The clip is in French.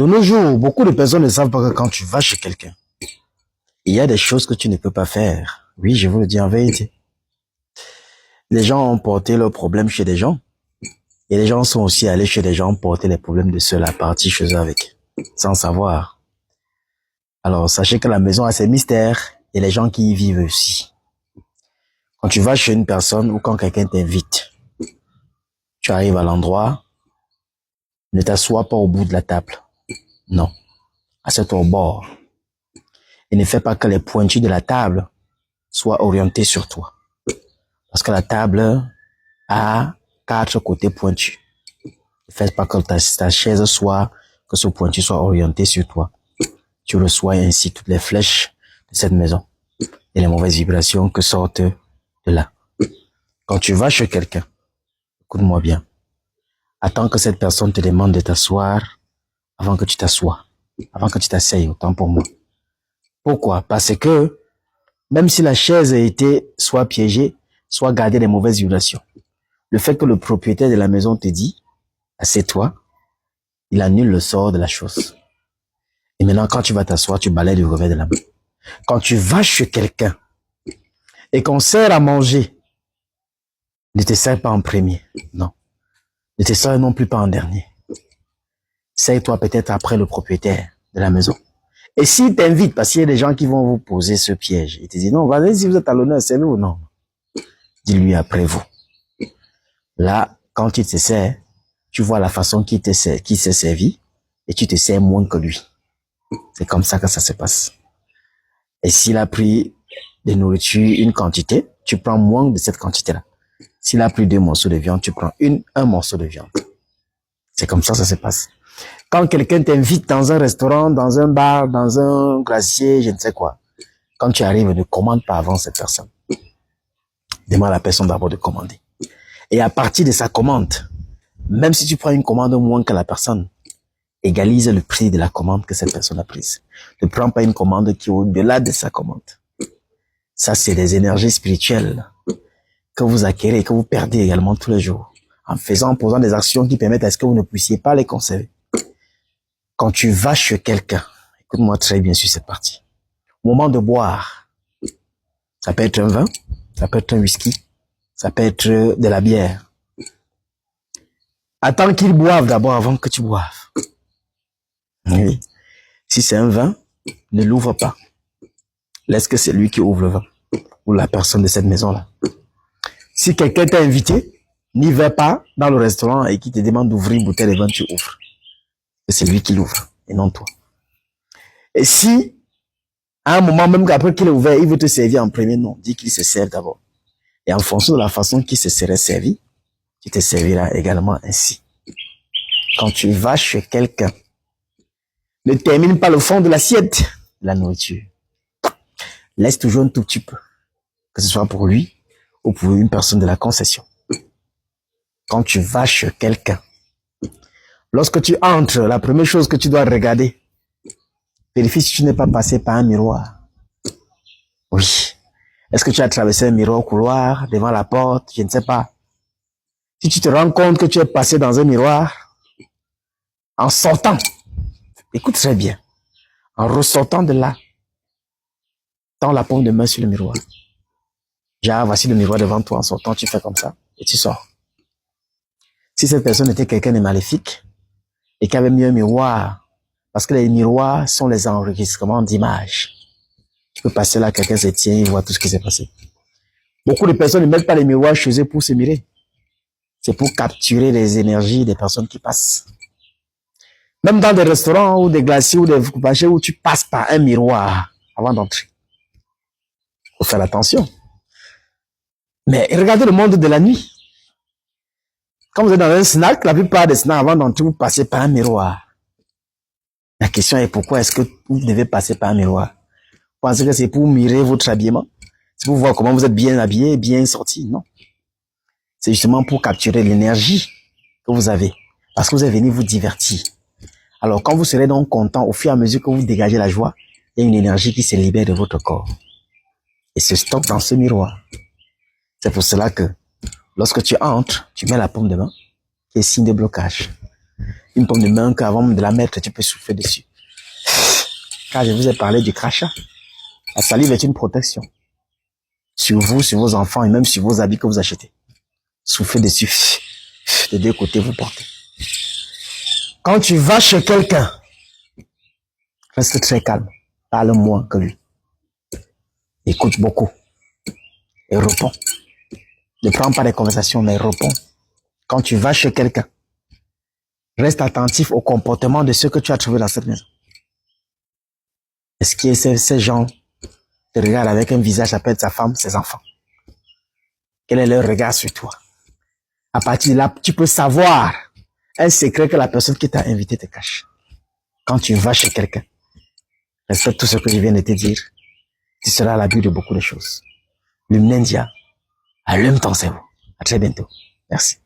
De nos jours, beaucoup de personnes ne savent pas que quand tu vas chez quelqu'un, il y a des choses que tu ne peux pas faire. Oui, je vous le dis en vérité. Les gens ont porté leurs problèmes chez des gens. Et les gens sont aussi allés chez des gens porter les problèmes de ceux-là, partis chez eux avec, sans savoir. Alors, sachez que la maison a ses mystères et les gens qui y vivent aussi. Quand tu vas chez une personne ou quand quelqu'un t'invite, tu arrives à l'endroit, ne t'assois pas au bout de la table. Non. Assieds-toi au bord. Et ne fais pas que les pointus de la table soient orientés sur toi. Parce que la table a 4 côtés pointus. Ne fais pas que ta chaise que ce pointu soit orienté sur toi. Tu reçois ainsi toutes les flèches de cette maison et les mauvaises vibrations que sortent de là. Quand tu vas chez quelqu'un, écoute-moi bien, attends que cette personne te demande de t'asseoir avant que tu t'assoies, avant que tu t'asseyes, autant pour moi. Pourquoi? Parce que même si la chaise a été soit piégée, soit gardée des mauvaises vibrations, le fait que le propriétaire de la maison te dit, assieds-toi, il annule le sort de la chose. Et maintenant, quand tu vas t'asseoir, tu balayes du revers de la main. Quand tu vas chez quelqu'un et qu'on sert à manger, ne te sers pas en premier, non. Ne te sers non plus pas en dernier. Sers-toi peut-être après le propriétaire de la maison. Et s'il t'invite, parce qu'il y a des gens qui vont vous poser ce piège, il te dit, non, vas-y, si vous êtes à l'honneur, c'est nous, non. Dis-lui après vous. Là, quand il te sert, tu vois la façon qu'il s'est servi et tu te sers moins que lui. C'est comme ça que ça se passe. Et s'il a pris de nourriture, une quantité, tu prends moins de cette quantité-là. S'il a pris 2 morceaux de viande, tu prends un morceau de viande. C'est comme ça se passe. Quand quelqu'un t'invite dans un restaurant, dans un bar, dans un glacier, je ne sais quoi, quand tu arrives, ne commande pas avant cette personne. Demande à la personne d'abord de commander. Et à partir de sa commande, même si tu prends une commande moins que la personne, égalise le prix de la commande que cette personne a prise. Ne prends pas une commande qui est au-delà de sa commande. Ça, c'est des énergies spirituelles que vous acquérez, que vous perdez également tous les jours, en posant des actions qui permettent à ce que vous ne puissiez pas les conserver. Quand tu vas chez quelqu'un, écoute-moi très bien sur cette partie. Au moment de boire, ça peut être un vin, ça peut être un whisky, ça peut être de la bière. Attends qu'ils boivent d'abord avant que tu boives. Oui. Si c'est un vin, ne l'ouvre pas. Laisse que c'est lui qui ouvre le vin, ou la personne de cette maison-là. Si quelqu'un t'a invité, n'y va pas dans le restaurant et qui te demande d'ouvrir une bouteille de vin, tu ouvres. C'est lui qui l'ouvre, et non toi. Et si, à un moment, même qu'après qu'il est ouvert, il veut te servir en premier, non, dis qu'il se sert d'abord. Et en fonction de la façon qu'il se serait servi, tu te serviras également ainsi. Quand tu vas chez quelqu'un, ne termine pas le fond de l'assiette, la nourriture. Laisse toujours un tout petit peu, que ce soit pour lui ou pour une personne de la concession. Quand tu vas chez quelqu'un, lorsque tu entres, la première chose que tu dois regarder, vérifie si tu n'es pas passé par un miroir. Oui. Est-ce que tu as traversé un miroir au couloir, devant la porte, je ne sais pas. Si tu te rends compte que tu es passé dans un miroir, en sortant, écoute très bien, en ressortant de là, tends la paume de main sur le miroir. Genre, voici le miroir devant toi, en sortant, tu fais comme ça, et tu sors. Si cette personne était quelqu'un de maléfique, et qui avait mis un miroir, parce que les miroirs sont les enregistrements d'images. Tu peux passer là, quelqu'un se tient, il voit tout ce qui s'est passé. Beaucoup de personnes ne mettent pas les miroirs chez eux pour se mirer. C'est pour capturer les énergies des personnes qui passent. Même dans des restaurants ou des glaciers ou des marchés où tu passes par un miroir avant d'entrer. Faut faire attention. Mais regardez le monde de la nuit. Quand vous êtes dans un snack, la plupart des snacks, avant d'entrer, vous passez par un miroir. La question est pourquoi est-ce que vous devez passer par un miroir? Vous pensez que c'est pour mirer votre habillement? C'est pour voir comment vous êtes bien habillé, bien sorti? Non. C'est justement pour capturer l'énergie que vous avez. Parce que vous êtes venu vous divertir. Alors, quand vous serez donc content, au fur et à mesure que vous dégagez la joie, il y a une énergie qui se libère de votre corps. Et se stocke dans ce miroir. C'est pour cela que, lorsque tu entres, tu mets la paume de main, qui est signe de blocage. une pomme de main qu'avant de la mettre, tu peux souffler dessus. Car je vous ai parlé du crachat. La salive est une protection. Sur vous, sur vos enfants et même sur vos habits que vous achetez. Soufflez dessus. De deux côtés, vous portez. Quand tu vas chez quelqu'un, reste très calme. Parle moins que lui. Écoute beaucoup. Et réponds. Ne prends pas des conversations, mais réponds. Quand tu vas chez quelqu'un, reste attentif au comportement de ceux que tu as trouvés dans cette maison. Est-ce que ces gens te regardent avec un visage, ça peut être sa femme, ses enfants? Quel est leur regard sur toi? À partir de là, tu peux savoir un secret que la personne qui t'a invité te cache. Quand tu vas chez quelqu'un, respecte tout ce que je viens de te dire. Tu seras à l'abri de beaucoup de choses. Lumnendia, allume ton cerveau. À très bientôt. Merci.